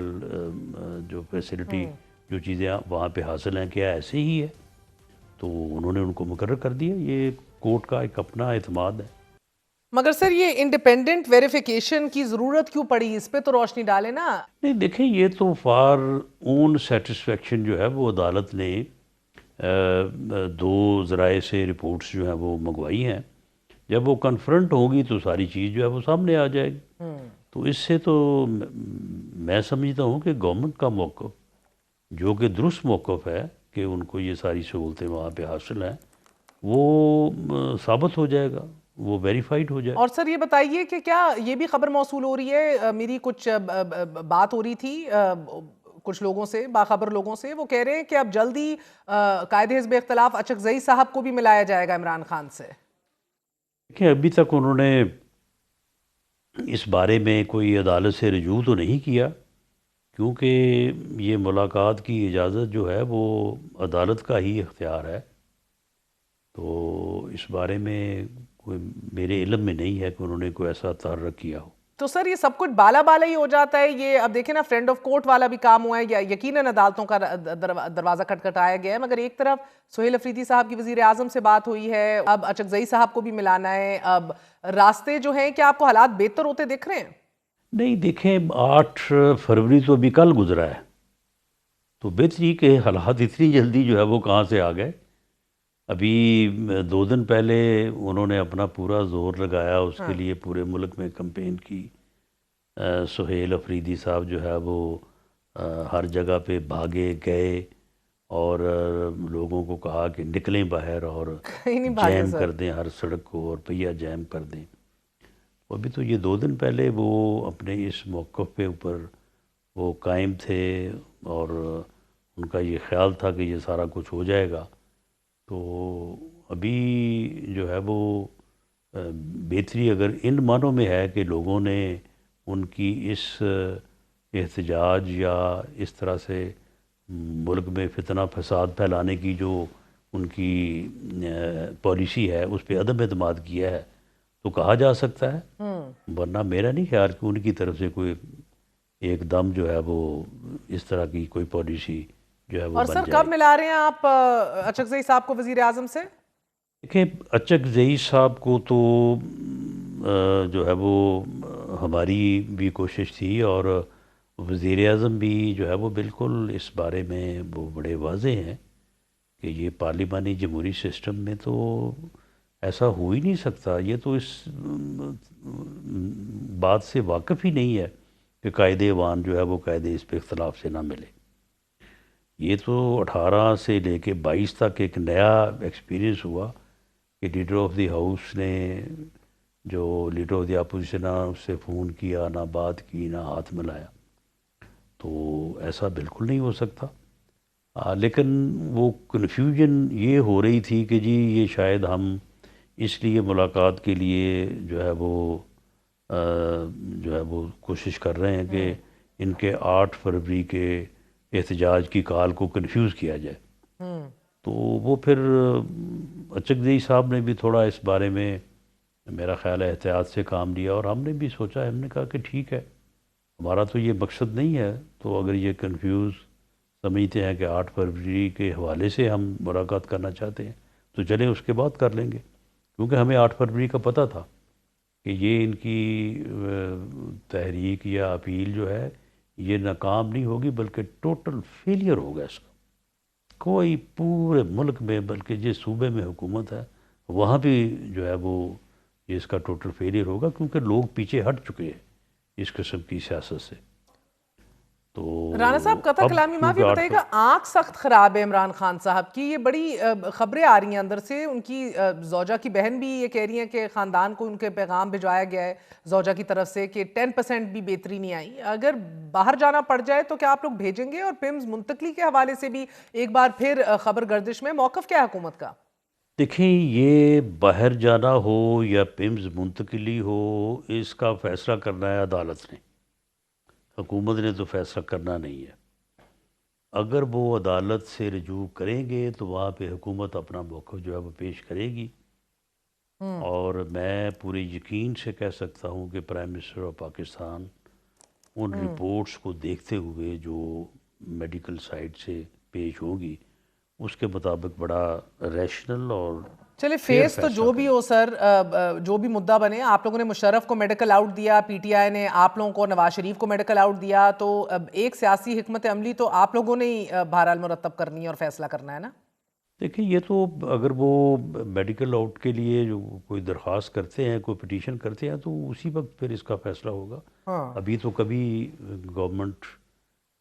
जो फैसिलिटी, जो चीज़ें वहाँ पे हासिल हैं, क्या ऐसे ही है? तो उन्होंने उनको मुकर्रर कर दिया। ये कोर्ट का एक अपना एतमाद है। मगर सर ये इंडिपेंडेंट वेरिफिकेशन की ज़रूरत क्यों पड़ी? इस पे तो रोशनी डाले ना। नहीं देखें, ये तो फॉर ओन सेटिस्फेक्शन जो है वो अदालत ने दो ज़राए से रिपोर्ट्स जो हैं वो मंगवाई हैं। जब वो कन्फ्रंट होगी तो सारी चीज़ जो है वो सामने आ जाएगी। तो इससे तो मैं समझता हूँ कि गवर्नमेंट का मौक़िफ़ जो कि दुरुस्त मौक़िफ़ है कि उनको ये सारी सहूलतें वहाँ पे हासिल हैं, वो साबित हो जाएगा, वो वेरीफाइड हो जाए। और सर ये बताइए कि क्या ये भी खबर मौसूल हो रही है, मेरी कुछ बात हो रही थी कुछ लोगों से, बाखबर लोगों से, वो कह रहे हैं कि अब जल्दी कायदे हिज़्ब इख्तिलाफ अचकज़ई साहब को भी मिलाया जाएगा इमरान खान से। देखिए, अभी तक उन्होंने इस बारे में कोई अदालत से रजू तो नहीं किया, क्योंकि ये मुलाकात की इजाज़त जो है वो अदालत का ही इख्तियार है। तो इस बारे में कोई मेरे इल्म में नहीं है कि उन्होंने कोई ऐसा तहर्रुक किया हो। तो सर ये सब कुछ बाला बाला ही हो जाता है। ये अब देखें ना, फ्रेंड ऑफ कोर्ट वाला भी काम हुआ है, या यकीनन अदालतों का दरवाजा खटखटाया गया है, मगर एक तरफ सुहेल अफरीदी साहब की वजीर आजम से बात हुई है, अब अचकजई साहब को भी मिलाना है। अब रास्ते जो हैं, क्या आपको हालात बेहतर होते दिख रहे हैं? नहीं, देखें, 8 फरवरी तो अभी कल गुजरा है, तो बेहतरी के हालात इतनी जल्दी जो है वो कहाँ से आ गए। अभी 2 दिन पहले उन्होंने अपना पूरा जोर लगाया उसके लिए, पूरे मुल्क में कैंपेन की। सुहेल अफरीदी साहब जो है वो हर जगह पे भागे गए और लोगों को कहा कि निकलें बाहर और कहीं नहीं भागे जैम सर। कर दें हर सड़क को और पहिया जैम कर दें। अभी तो ये 2 दिन पहले वो अपने इस मौक़िफ़ पे ऊपर वो कायम थे और उनका ये ख्याल था कि ये सारा कुछ हो जाएगा। तो अभी जो है वो बेहतरी अगर इन मानों में है कि लोगों ने उनकी इस एहतजाज या इस तरह से मुल्क में फितना फसाद फैलाने की जो उनकी पॉलिसी है उस पर अदम एतमाद किया है, तो कहा जा सकता है। वरना मेरा नहीं ख्याल कि उनकी तरफ से कोई एकदम जो है वो इस तरह की कोई पॉलिसी जो है वो और बन सर जाए। कब मिला रहे हैं आप अचकजई साहब को वजीर आजम से? देखिए, अचकजई साहब को तो जो है वो हमारी भी कोशिश थी और वज़ीर आज़म भी जो है वो बिल्कुल इस बारे में वो बड़े वाज़े हैं कि ये पार्लिमानी जमहूरी सिस्टम में तो ऐसा हो ही नहीं सकता। ये तो इस बात से वाकिफ़ ही नहीं है कि कायदे वान जो है वो कायदे इस पे इख्तिलाफ से ना मिले। ये तो 18 से लेके 22 तक एक नया एक्सपीरियंस हुआ कि लीडर ऑफ द हाउस ने जो लीडर ऑफ द अपोजिशन उससे फ़ोन किया, ना बात की, ना हाथ मिलाया। तो ऐसा बिल्कुल नहीं हो सकता। लेकिन वो कन्फ्यूजन ये हो रही थी कि जी ये शायद हम इसलिए मुलाकात के लिए जो है वो कोशिश कर रहे हैं कि इनके 8 फरवरी के एहतजाज की काल को कंफ्यूज किया जाए। तो वो फिर अचकजई साहब ने भी थोड़ा इस बारे में मेरा ख्याल है एहतियात से काम लिया और हमने भी सोचा, हमने कहा कि ठीक है, हमारा तो ये मकसद नहीं है, तो अगर ये कंफ्यूज समझते हैं कि 8 फरवरी के हवाले से हम मुलाकात करना चाहते हैं तो चलें उसके बाद कर लेंगे। क्योंकि हमें 8 फरवरी का पता था कि ये इनकी तहरीक या अपील जो है ये नाकाम नहीं होगी बल्कि टोटल फेलियर होगा इसका। कोई पूरे मुल्क में, बल्कि जिस सूबे में हुकूमत है वहाँ भी जो है वो ये इसका टोटल फेलियर होगा, क्योंकि लोग पीछे हट चुके हैं इस किस्म की सियासत से। तो राना साहब, कथा कलामी माफ, ये बताइएगा, आंख सख्त खराब है इमरान खान साहब की, ये बड़ी खबरें आ रही हैं अंदर से। उनकी जौजा की बहन भी ये कह रही हैं कि ख़ानदान को उनके पैगाम भिजवाया गया है जौजा की तरफ से कि 10% भी बेहतरी नहीं आई। अगर बाहर जाना पड़ जाए तो क्या आप लोग भेजेंगे? और पिम्स मुंतकली के हवाले से भी एक बार फिर खबर गर्दिश में, मौक़िफ़ क्या है हुकूमत का? देखिए, ये बाहर जाना हो या पिम्स मुंतकली हो, इसका फ़ैसला करना है अदालत ने, हुकूमत ने तो फ़ैसला करना नहीं है। अगर वो अदालत से रजू करेंगे तो वहाँ पे हुकूमत अपना मौक़िफ़ जो है वो पेश करेगी। और मैं पूरे यकीन से कह सकता हूँ कि प्राइम मिनिस्टर ऑफ पाकिस्तान उन रिपोर्ट्स को देखते हुए जो मेडिकल साइड से पेश होगी उसके मुताबिक बड़ा रैशनल और चले फेस तो जो भी हो सर, जो भी मुद्दा बने, आप लोगों ने मुशर्रफ को मेडिकल आउट दिया, पीटीआई ने आप लोगों को, नवाज शरीफ को मेडिकल आउट दिया, तो एक सियासी हिकमत अमली तो आप लोगों ने ही बहरहाल मुरतब करनी है और फैसला करना है ना। देखिए, ये तो अगर वो मेडिकल आउट के लिए जो कोई दरख्वास्त करते हैं, कोई पिटीशन करते हैं, तो उसी वक्त फिर इसका फैसला होगा। अभी तो कभी गवर्नमेंट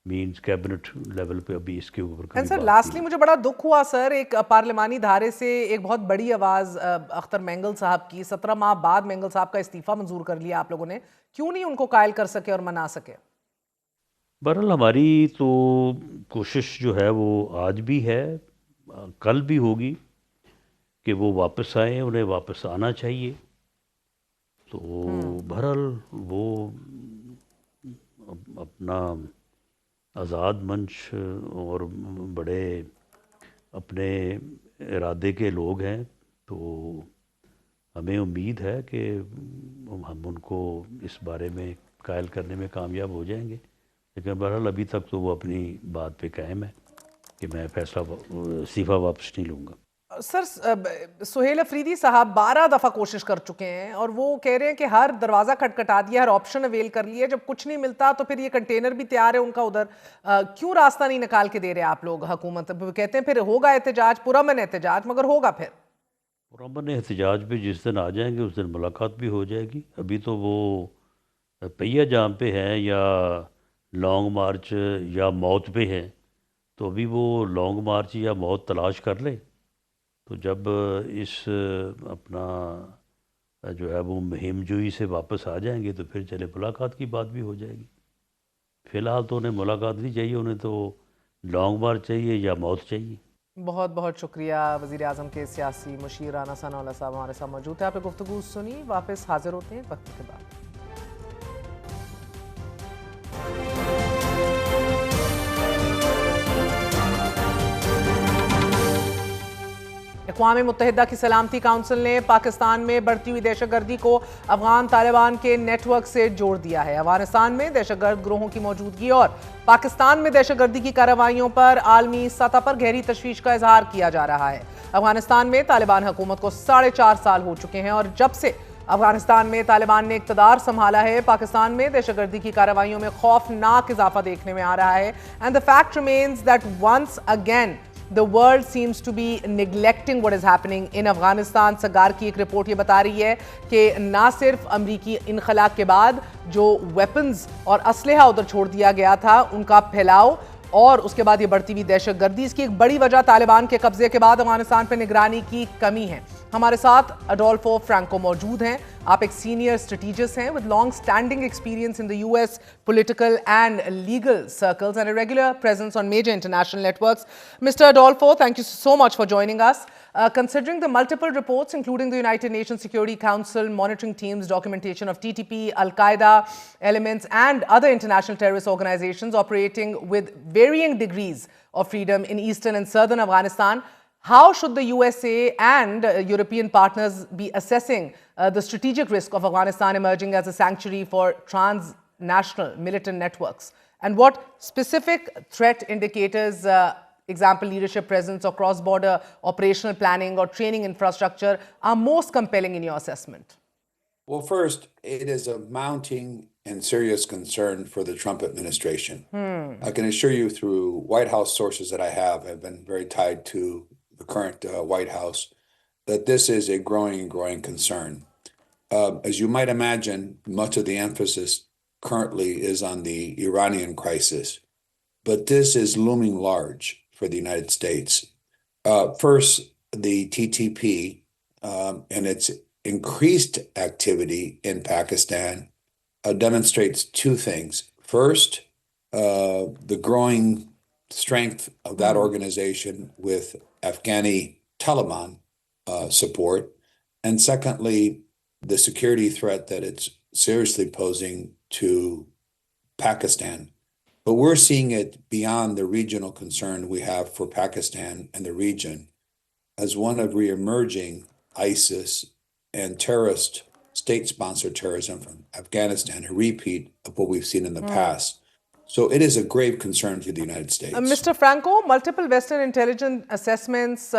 मीन्स कैबिनेट लेवल पे अभी इसके ऊपर एंड कभी सर बात लास्टली नहीं। मुझे बड़ा दुख हुआ सर, एक पार्लिमानी धारे से एक बहुत बड़ी आवाज अख्तर मेंगल साहब की, 17 माह बाद मेंगल साहब का इस्तीफा मंजूर कर लिया आप लोगों ने, क्यों नहीं उनको कायल कर सके और मना सके? बहरहाल हमारी तो कोशिश जो है वो आज भी है, कल भी होगी कि वो वापस आए, उन्हें वापस आना चाहिए। तो बहरहाल वो अपना आज़ाद मंच और बड़े अपने इरादे के लोग हैं, तो हमें उम्मीद है कि हम उनको इस बारे में कायल करने में कामयाब हो जाएंगे। लेकिन बहरहाल अभी तक तो वो अपनी बात पे कायम है कि मैं इस्तीफ़ा वापस नहीं लूँगा। सर सुहेल अफरीदी साहब 12 दफा कोशिश कर चुके हैं और वो कह रहे हैं कि हर दरवाजा खटखटा दिया, हर ऑप्शन अवेल कर लिया, जब कुछ नहीं मिलता तो फिर ये कंटेनर भी तैयार है उनका उधर, क्यों रास्ता नहीं निकाल के दे रहे आप लोग हुकूमत? कहते हैं फिर होगा एहतजाज, पुरअमन एहतजाज, मगर होगा फिर पुरअमन एहतजाज पे जिस दिन आ जाएंगे उस दिन मुलाकात भी हो जाएगी। अभी तो वो पहिया जाम पे हैं या लॉन्ग मार्च या मौत पे हैं, तो अभी वो लॉन्ग मार्च या मौत तलाश कर लें। तो जब इस अपना जो है वो मुहिम जोई से वापस आ जाएंगे तो फिर चले मुलाकात की बात भी हो जाएगी। फ़िलहाल तो उन्हें मुलाकात नहीं चाहिए, उन्हें तो लॉन्ग मार्च चाहिए या मौत चाहिए। बहुत बहुत शुक्रिया। वज़ीर आज़म के सियासी मुशीर राना सनाउल्लाह साहब हमारे साथ मौजूद थे। आपने गुफ्तगू सुनी, वापस हाजिर होते हैं वक्त के बाद। अक़वाम मुत्तहिदा की सलामती काउंसिल ने पाकिस्तान में बढ़ती हुई दहशतगर्दी को अफगान तालिबान के नेटवर्क से जोड़ दिया है। अफगानिस्तान में दहशतगर्द ग्रोहों की मौजूदगी और पाकिस्तान में दहशतगर्दी की कार्रवाइयों पर आलमी सतह पर गहरी तशवीश का इजहार किया जा रहा है। अफगानिस्तान में तालिबान हुकूमत को 4.5 साल हो चुके हैं और जब से अफगानिस्तान में तालिबान ने इक़्तिदार संभाला है, पाकिस्तान में दहशतगर्दी की कार्रवाइयों में खौफनाक इजाफा देखने में आ रहा है। And the fact remains that once again The world seems to be neglecting what is happening in Afghanistan। सगार की एक रिपोर्ट ये बता रही है कि ना सिर्फ अमरीकी इनखला के बाद जो वेपन्स और असलहा उधर छोड़ दिया गया था उनका फैलाव और उसके बाद ये बढ़ती हुई दहशतगर्दी, इसकी एक बड़ी वजह तालिबान के कब्जे के बाद अफगानिस्तान पर निगरानी की कमी है। हमारे साथ अडोल्फो फ्रैंको मौजूद हैं। आप एक सीनियर स्ट्रेटेजिस्ट हैं with long standing experience in the US political and legal circles and a regular presence on major international networks. Mr. Adolfo, thank you so much for joining us. Considering the multiple reports, including the United Nations Security Council monitoring team's documentation of TTP, Al-Qaeda elements and other international terrorist organizations operating with varying degrees of freedom in eastern and southern Afghanistan, how should the USA and European partners be assessing the strategic risk of Afghanistan emerging as a sanctuary for transnational militant networks? And what specific threat indicators, example leadership presence or cross-border operational planning or training infrastructure, are most compelling in your assessment? Well, first, it is a mounting and serious concern for the Trump administration. I can assure you through White House sources that I have been very tied to the current White House, that this is a growing concern. As you might imagine, much of the emphasis currently is on the Iranian crisis, but this is looming large for the United States. First, the TTP and its increased activity in Pakistan demonstrates two things. First, the growing strength of that organization with Afghani Taliban support, and secondly, the security threat that it's seriously posing to Pakistan. But we're seeing it beyond the regional concern we have for Pakistan and the region as one of reemerging ISIS and terrorist state-sponsored terrorism from Afghanistan, a repeat of what we've seen in the past. So it is a grave concern to the United States. Mr. Franco, multiple Western intelligence assessments,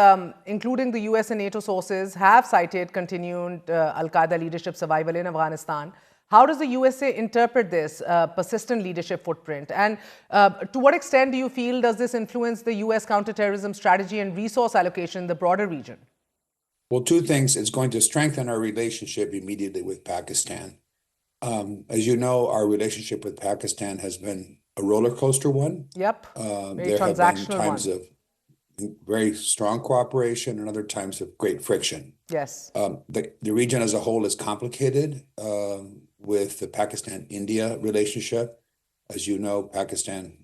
including the US and NATO sources, have cited continued Al-Qaeda leadership survival in Afghanistan. How does the USA interpret this persistent leadership footprint? And to what extent do you feel does this influence the US counterterrorism strategy and resource allocation in the broader region? Well, two things. It's going to strengthen our relationship immediately with Pakistan. As you know, our relationship with Pakistan has been a roller coaster one. Yep. Very There have been transactional times one. of very strong cooperation and other times of great friction. Yes. The region as a whole is complicated with the Pakistan-India relationship. As you know, Pakistan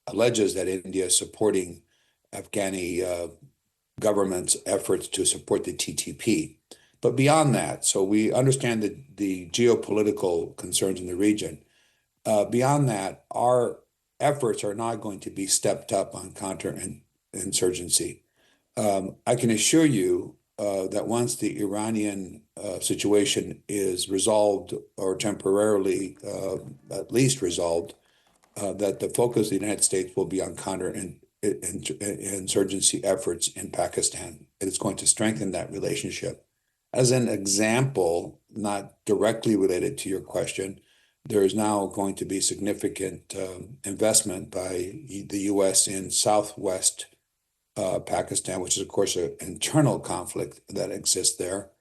alleges that India is supporting Afghani government's efforts to support the TTP. But beyond that, so we understand the geopolitical concerns in the region. Beyond that, our efforts are not going to be stepped up on counterinsurgency. I can assure you that once the Iranian situation is resolved or temporarily at least resolved, that the focus of the United States will be on counterinsurgency efforts in Pakistan. It is going to strengthen that relationship. As an example, not directly related to your question, there is now going to be significant investment by the U.S. in southwest Pakistan, which is, of course, an internal conflict that exists there.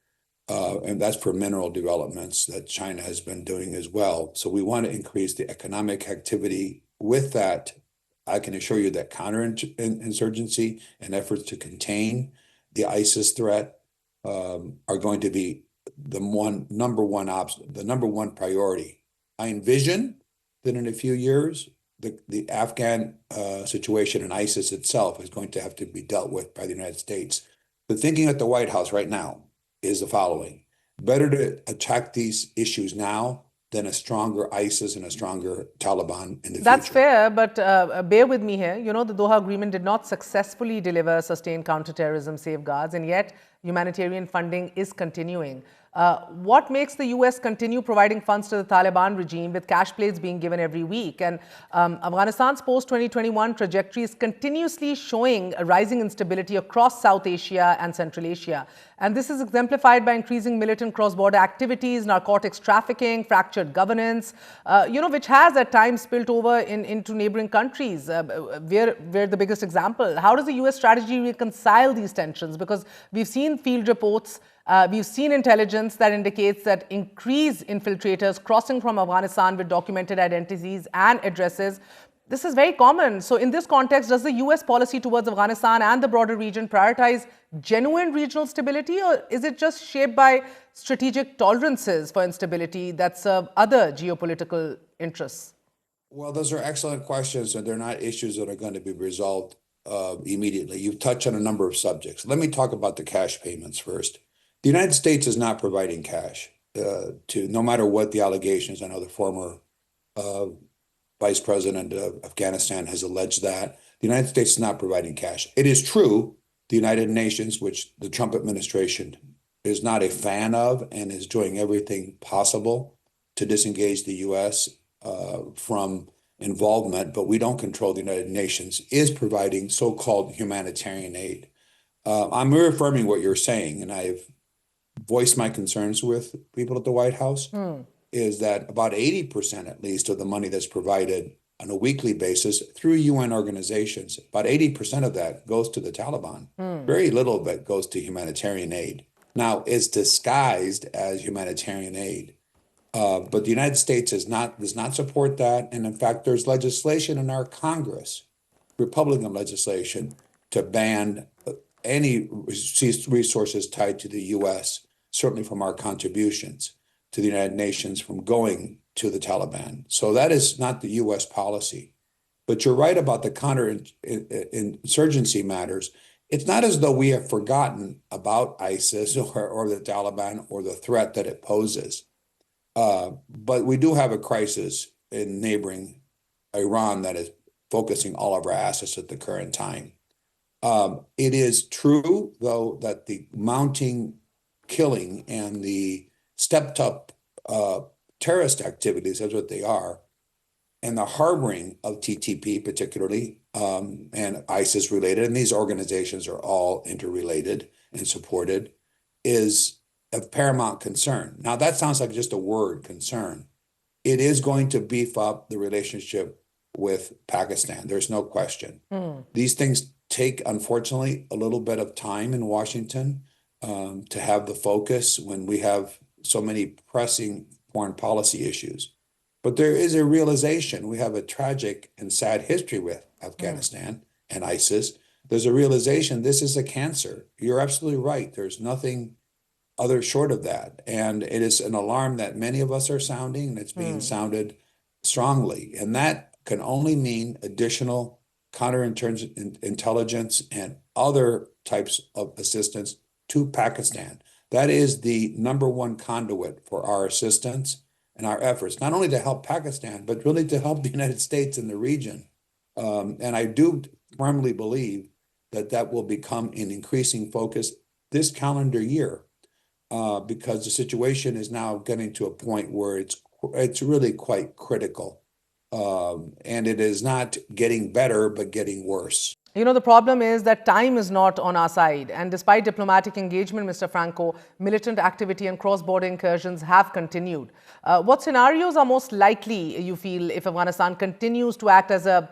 And that's for mineral developments that China has been doing as well. So we want to increase the economic activity. With that, I can assure you that counterinsurgency and efforts to contain the ISIS threat are going to be the number one priority. I envision that in a few years, the Afghan situation and ISIS itself is going to have to be dealt with by the United States. The thinking at the White House right now is the following: better to attack these issues now than a stronger ISIS and a stronger Taliban in the future. That's fair, but bear with me here. You know, the Doha Agreement did not successfully deliver sustained counterterrorism safeguards, and yet humanitarian funding is continuing. What makes the US continue providing funds to the Taliban regime with cash plates being given every week? And Afghanistan's post-2021 trajectory is continuously showing a rising instability across South Asia and Central Asia. And this is exemplified by increasing militant cross-border activities, narcotics trafficking, fractured governance, which has at times spilled over into neighboring countries. We're the biggest example. How does the US strategy reconcile these tensions? Because we've seen field reports, we've seen intelligence that indicates that increased infiltrators crossing from Afghanistan with documented identities and addresses. This is very common. So in this context, does the US policy towards Afghanistan and the broader region prioritize genuine regional stability, or is it just shaped by strategic tolerances for instability that serve other geopolitical interests? Well, those are excellent questions, and they're not issues that are going to be resolved immediately. You've touched on a number of subjects. Let me talk about the cash payments first. The United States is not providing cash to, no matter what the allegations. I know the former Vice President of Afghanistan has alleged that. The United States is not providing cash. It is true, the United Nations, which the Trump administration is not a fan of and is doing everything possible to disengage the US from involvement, but we don't control the United Nations, is providing so-called humanitarian aid. I'm reaffirming what you're saying, and I've voiced my concerns with people at the White House, is that about 80% at least of the money that's provided on a weekly basis through UN organizations, about 80% of that goes to the Taliban. Very little of it goes to humanitarian aid. Now, it's disguised as humanitarian aid, but the United States does not support that. And in fact, there's legislation in our Congress, Republican legislation, to ban any resources tied to the US, certainly from our contributions to the United Nations, from going to the Taliban. So that is not the US policy. But you're right about the counterinsurgency matters. It's not as though we have forgotten about ISIS or the Taliban or the threat that it poses. But we do have a crisis in neighboring Iran that is focusing all of our assets at the current time. It is true, though, that the mounting killing and the stepped-up terrorist activities, that's what they are, and the harboring of TTP particularly, and ISIS-related, and these organizations are all interrelated and supported, is of paramount concern. Now, that sounds like just a word, concern. It is going to beef up the relationship with Pakistan. There's no question. These things take, unfortunately, a little bit of time in Washington to have the focus when we have so many pressing foreign policy issues. But there is a realization. We have a tragic and sad history with Afghanistan and ISIS. There's a realization this is a cancer. You're absolutely right. There's nothing other short of that. And it is an alarm that many of us are sounding, and it's being sounded strongly. And that can only mean additional counterintelligence and other types of assistance to Pakistan. That is the number one conduit for our assistance and our efforts, not only to help Pakistan, but really to help the United States in the region. And I do firmly believe that that will become an increasing focus this calendar year, because the situation is now getting to a point where it's really quite critical. And it is not getting better, but getting worse. You know, the problem is that time is not on our side. And despite diplomatic engagement, Mr. Franco, militant activity and cross-border incursions have continued. What scenarios are most likely, you feel, if Afghanistan continues to act as a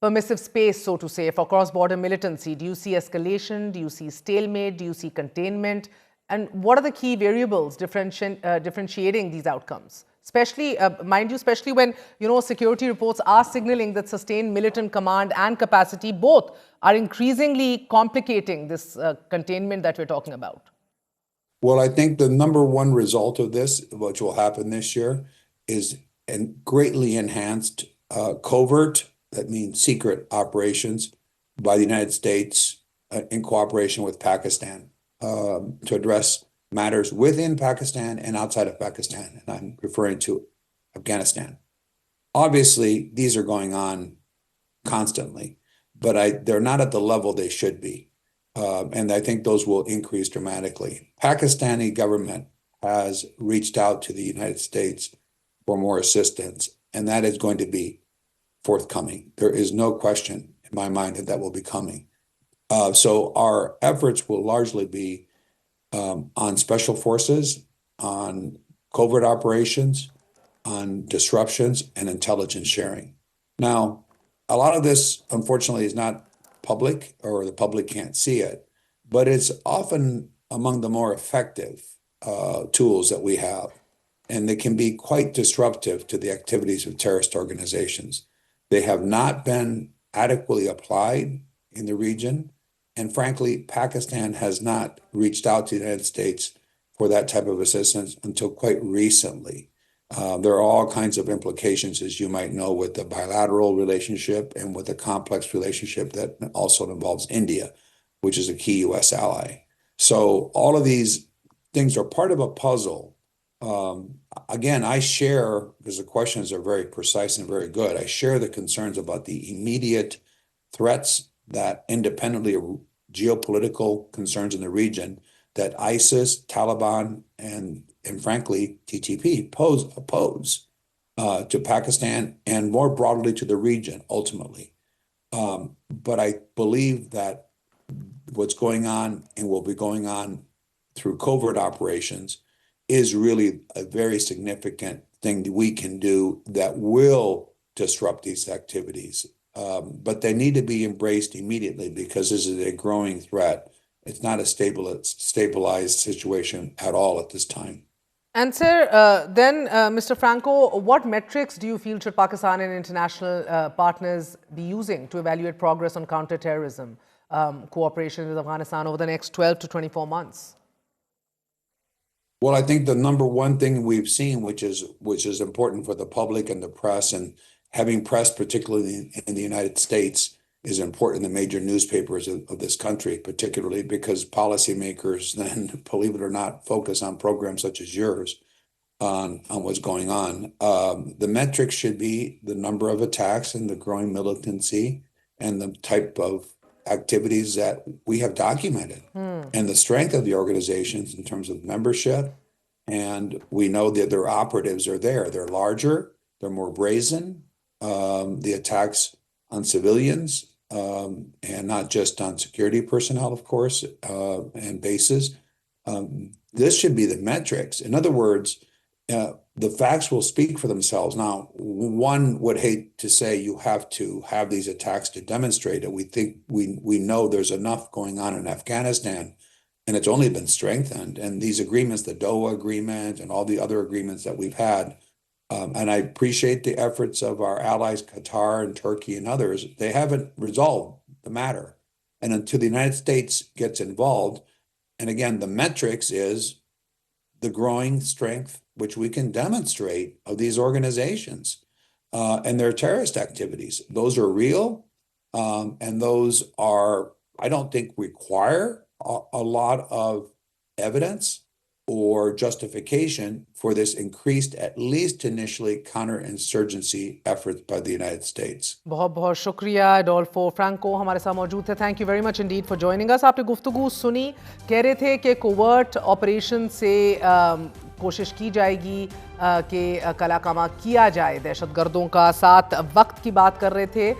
permissive space, so to say, for cross-border militancy? Do you see escalation? Do you see stalemate? Do you see containment? And what are the key variables differentiating these outcomes? Especially, mind you, especially when, you know, security reports are signaling that sustained militant command and capacity both are increasingly complicating this containment that we're talking about. Well, I think the number one result of this, which will happen this year, is a greatly enhanced covert, that means secret operations by the United States in cooperation with Pakistan to address matters within Pakistan and outside of Pakistan, and I'm referring to Afghanistan. Obviously, these are going on constantly, but they're not at the level they should be, and I think those will increase dramatically. Pakistani government has reached out to the United States for more assistance, and that is going to be forthcoming. There is no question in my mind that that will be coming. So our efforts will largely be on special forces, on covert operations, on disruptions, and intelligence sharing. Now, a lot of this, unfortunately, is not public, or the public can't see it, but it's often among the more effective tools that we have, and they can be quite disruptive to the activities of terrorist organizations. They have not been adequately applied in the region. And frankly, Pakistan has not reached out to the United States for that type of assistance until quite recently. There are all kinds of implications, as you might know, with the bilateral relationship and with the complex relationship that also involves India, which is a key U.S. ally. So all of these things are part of a puzzle. Again, I share, because the questions are very precise and very good, I share the concerns about the immediate threats that independently of geopolitical concerns in the region that ISIS, Taliban, and frankly, TTP pose to Pakistan and more broadly to the region ultimately. But I believe that what's going on and will be going on through covert operations is really a very significant thing that we can do that will disrupt these activities. But they need to be embraced immediately because this is a growing threat. It's not a stabilized situation at all at this time. And sir, then Mr. Franco, what metrics do you feel should Pakistan and international partners be using to evaluate progress on counterterrorism cooperation with Afghanistan over the next 12 to 24 months? Well, I think the number one thing we've seen, which is important for the public and the press, and having press, particularly in the United States, is important in the major newspapers of this country, particularly because policymakers then, believe it or not, focus on programs such as yours on what's going on. The metrics should be the number of attacks and the growing militancy and the type of activities that we have documented and the strength of the organizations in terms of membership. And we know that their operatives are there. They're larger, they're more brazen. The attacks on civilians and not just on security personnel, of course, and bases. This should be the metrics. In other words, the facts will speak for themselves. Now, one would hate to say you have to have these attacks to demonstrate it. We think we know there's enough going on in Afghanistan, and it's only been strengthened. And these agreements, the Doha Agreement and all the other agreements that we've had, And I appreciate the efforts of our allies, Qatar and Turkey and others. They haven't resolved the matter. And until the United States gets involved, and again, the metrics is the growing strength which we can demonstrate of these organizations and their terrorist activities. Those are real, and those are, I don't think, require a lot of evidence or justification for this increased, at least initially, counterinsurgency efforts by the United States. बहुत बहुत शुक्रिया Adolfo Franco हमारे साथ मौजूद थे. Thank you very much Indeed for joining us. आपने गुफ्तगू सुनी, कह रहे थे कि कोवर्ट ऑपरेशन से कोशिश की जाएगी कि कलाकामा किया जाए दहशतगर्दों का. साथ वक्त की बात कर रहे थे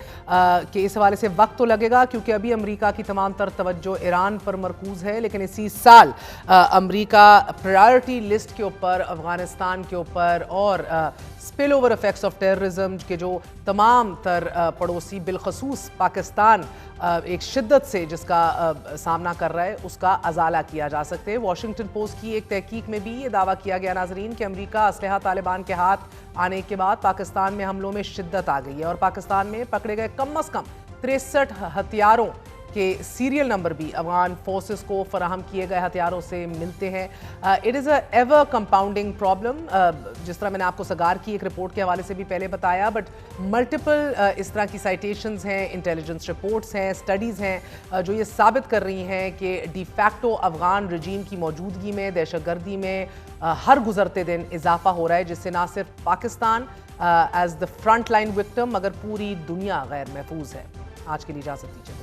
कि इस हवाले से वक्त तो लगेगा क्योंकि अभी अमेरिका की तमाम तर तवज्जो ईरान पर मरकूज़ है, लेकिन इसी साल अमेरिका प्रायोरिटी लिस्ट के ऊपर अफ़गानिस्तान के ऊपर और spill over effects of terrorism के जो तमाम तर पड़ोसी बिलखसूस पाकिस्तान एक शिद्दत से जिसका सामना कर रहा है उसका अजाला किया जा सकते हैं. वॉशिंगटन पोस्ट की एक तहकीक में भी ये दावा किया गया नाजरीन कि अमेरिका असलहा तालिबान के हाथ आने के बाद पाकिस्तान में हमलों में शिद्दत आ गई है और पाकिस्तान में पकड़े गए कम अज़ कम 63 हथियारों के सीरियल नंबर भी अफगान फोर्सेस को फराहम किए गए हथियारों से मिलते हैं. It is a ever compounding problem. जिस तरह मैंने आपको सगार की एक रिपोर्ट के हवाले से भी पहले बताया, बट मल्टीपल इस तरह की साइटेशंस हैं, इंटेलिजेंस रिपोर्ट्स हैं, स्टडीज़ हैं जो ये साबित कर रही हैं कि डिफैक्टो अफगान रजीम की मौजूदगी में दहशतगर्दी में हर गुजरते दिन इजाफा हो रहा है, जिससे ना सिर्फ Pakistan as the front line victim मगर पूरी दुनिया गैर महफूज है. आज के लिए इजाज़त दीजिए.